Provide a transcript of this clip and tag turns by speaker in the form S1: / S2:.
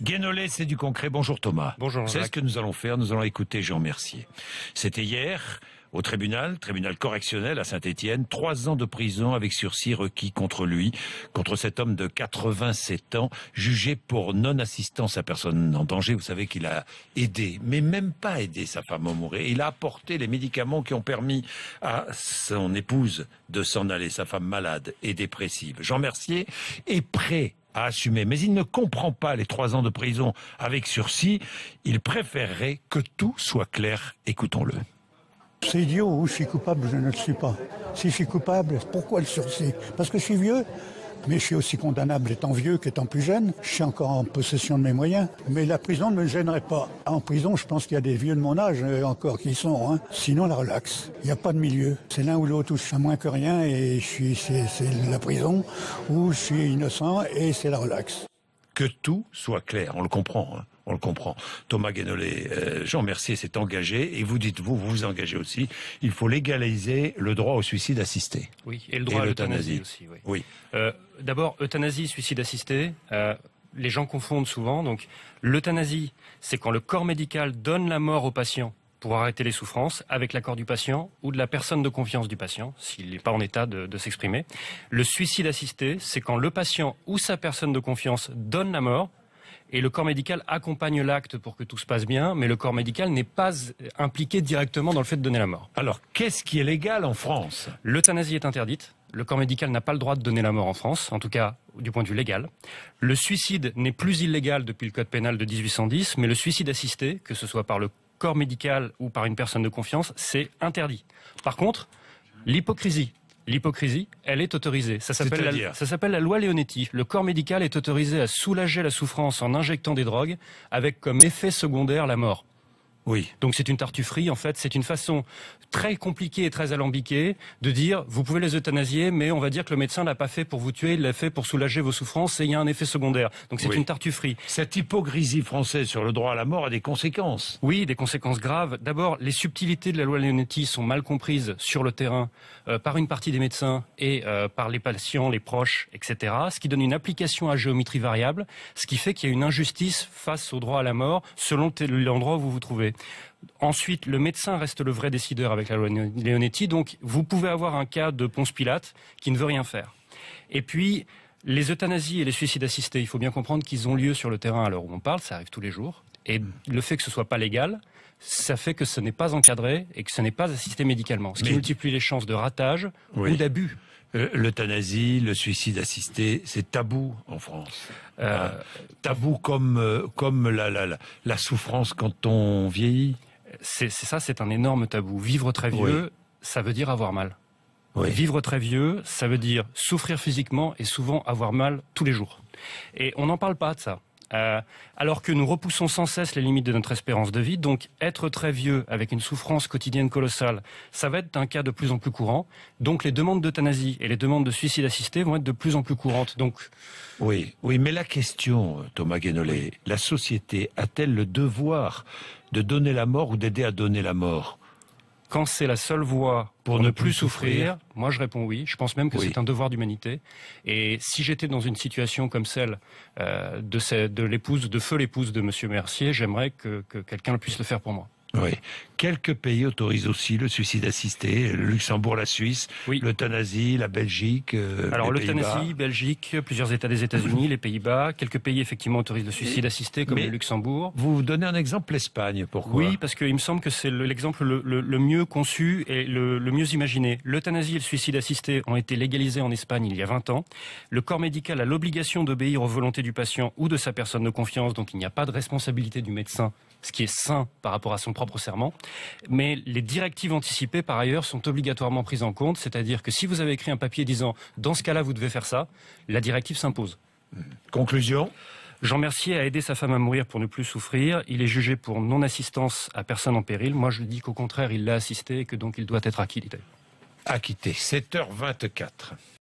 S1: Guénolé, c'est du concret. Bonjour Thomas.
S2: Bonjour.
S1: C'est ce que nous allons faire. Nous allons écouter Jean Mercier. C'était hier au tribunal correctionnel à Saint-Étienne. 3 ans de prison avec sursis requis contre lui, contre cet homme de 87 ans, jugé pour non-assistance à personne en danger. Vous savez qu'il a aidé, mais même pas aidé sa femme à mourir. Il a apporté les médicaments qui ont permis à son épouse de s'en aller, sa femme malade et dépressive. Jean Mercier est prêt à assumer, mais il ne comprend pas les 3 ans de prison avec sursis. Il préférerait que tout soit clair. Écoutons-le.
S3: C'est idiot, ou je suis coupable, je ne le suis pas. Si je suis coupable, pourquoi le sursis? Parce que je suis vieux, mais je suis aussi condamnable étant vieux qu'étant plus jeune. Je suis encore en possession de mes moyens, mais la prison ne me gênerait pas. En prison, je pense qu'il y a des vieux de mon âge encore qui y sont. Sinon, la relaxe. Il n'y a pas de milieu. C'est l'un ou l'autre, où je suis à moins que rien et c'est la prison, ou je suis innocent et c'est la relaxe.
S1: Que tout soit clair, on le comprend. On le comprend. Thomas Guénolé, Jean Mercier s'est engagé, et vous dites, vous vous engagez aussi, il faut légaliser le droit au suicide assisté.
S2: Oui, et le droit à l'euthanasie aussi. Oui. D'abord, euthanasie, suicide assisté, les gens confondent souvent. Donc, l'euthanasie, c'est quand le corps médical donne la mort au patient pour arrêter les souffrances, avec l'accord du patient ou de la personne de confiance du patient, s'il n'est pas en état de s'exprimer. Le suicide assisté, c'est quand le patient ou sa personne de confiance donne la mort, et le corps médical accompagne l'acte pour que tout se passe bien, mais le corps médical n'est pas impliqué directement dans le fait de donner la mort.
S1: Alors, qu'est-ce qui est légal en France?
S2: L'euthanasie est interdite. Le corps médical n'a pas le droit de donner la mort en France, en tout cas du point de vue légal. Le suicide n'est plus illégal depuis le code pénal de 1810, mais le suicide assisté, que ce soit par le corps médical ou par une personne de confiance, c'est interdit. Par contre, l'hypocrisie, elle est autorisée. Ça s'appelle la loi Leonetti. Le corps médical est autorisé à soulager la souffrance en injectant des drogues, avec comme effet secondaire la mort.
S1: Oui.
S2: Donc c'est une tartufferie, en fait. C'est une façon très compliquée et très alambiquée de dire, vous pouvez les euthanasier, mais on va dire que le médecin l'a pas fait pour vous tuer, il l'a fait pour soulager vos souffrances, et il y a un effet secondaire. Donc c'est une tartufferie.
S1: Cette hypocrisie française sur le droit à la mort a des conséquences.
S2: Oui, des conséquences graves. D'abord, les subtilités de la loi Leonetti sont mal comprises sur le terrain par une partie des médecins et par les patients, les proches, etc. Ce qui donne une application à géométrie variable, ce qui fait qu'il y a une injustice face au droit à la mort selon l'endroit où vous vous trouvez. Ensuite, le médecin reste le vrai décideur avec la loi Leonetti, donc vous pouvez avoir un cas de Ponce Pilate qui ne veut rien faire. Et puis, les euthanasies et les suicides assistés, il faut bien comprendre qu'ils ont lieu sur le terrain à l'heure où on parle, ça arrive tous les jours. Et le fait que ce soit pas légal, ça fait que ce n'est pas encadré et que ce n'est pas assisté médicalement, ce qui multiplie les chances de ratage ou d'abus.
S1: L'euthanasie, le suicide assisté, c'est tabou en France. Tabou comme la souffrance quand on vieillit.
S2: C'est un énorme tabou. Vivre très vieux, ça veut dire avoir mal. Oui. Vivre très vieux, ça veut dire souffrir physiquement et souvent avoir mal tous les jours. Et on n'en parle pas de ça. Alors que nous repoussons sans cesse les limites de notre espérance de vie, donc être très vieux avec une souffrance quotidienne colossale, ça va être un cas de plus en plus courant. Donc les demandes d'euthanasie et les demandes de suicide assisté vont être de plus en plus courantes. Donc
S1: oui, mais la question, Thomas Guénolé, la société a-t-elle le devoir de donner la mort ou d'aider à donner la mort?
S2: Quand c'est la seule voie pour ne plus souffrir, moi je réponds oui. Je pense même que c'est un devoir d'humanité. Et si j'étais dans une situation comme celle de l'épouse, de feu l'épouse de Monsieur Mercier, j'aimerais que quelqu'un puisse le faire pour moi.
S1: Oui. Quelques pays autorisent aussi le suicide assisté. Le Luxembourg, la Suisse, l'euthanasie, la Belgique,
S2: alors
S1: les Pays-Bas.
S2: L'euthanasie, Belgique, plusieurs États des États-Unis, les Pays-Bas, quelques pays effectivement autorisent le suicide assisté comme le Luxembourg.
S1: Vous donnez un exemple, l'Espagne, pourquoi?
S2: Oui, parce qu'il me semble que c'est l'exemple le mieux conçu et le mieux imaginé. L'euthanasie et le suicide assisté ont été légalisés en Espagne il y a 20 ans. Le corps médical a l'obligation d'obéir aux volontés du patient ou de sa personne de confiance, donc il n'y a pas de responsabilité du médecin, ce qui est sain par rapport à son propre serment. Mais les directives anticipées, par ailleurs, sont obligatoirement prises en compte, c'est-à-dire que si vous avez écrit un papier disant « dans ce cas-là, vous devez faire ça », la directive s'impose.
S1: Conclusion?
S2: Jean Mercier a aidé sa femme à mourir pour ne plus souffrir. Il est jugé pour non-assistance à personne en péril. Moi, je dis qu'au contraire, il l'a assisté et que donc il doit être acquitté.
S1: 7h24.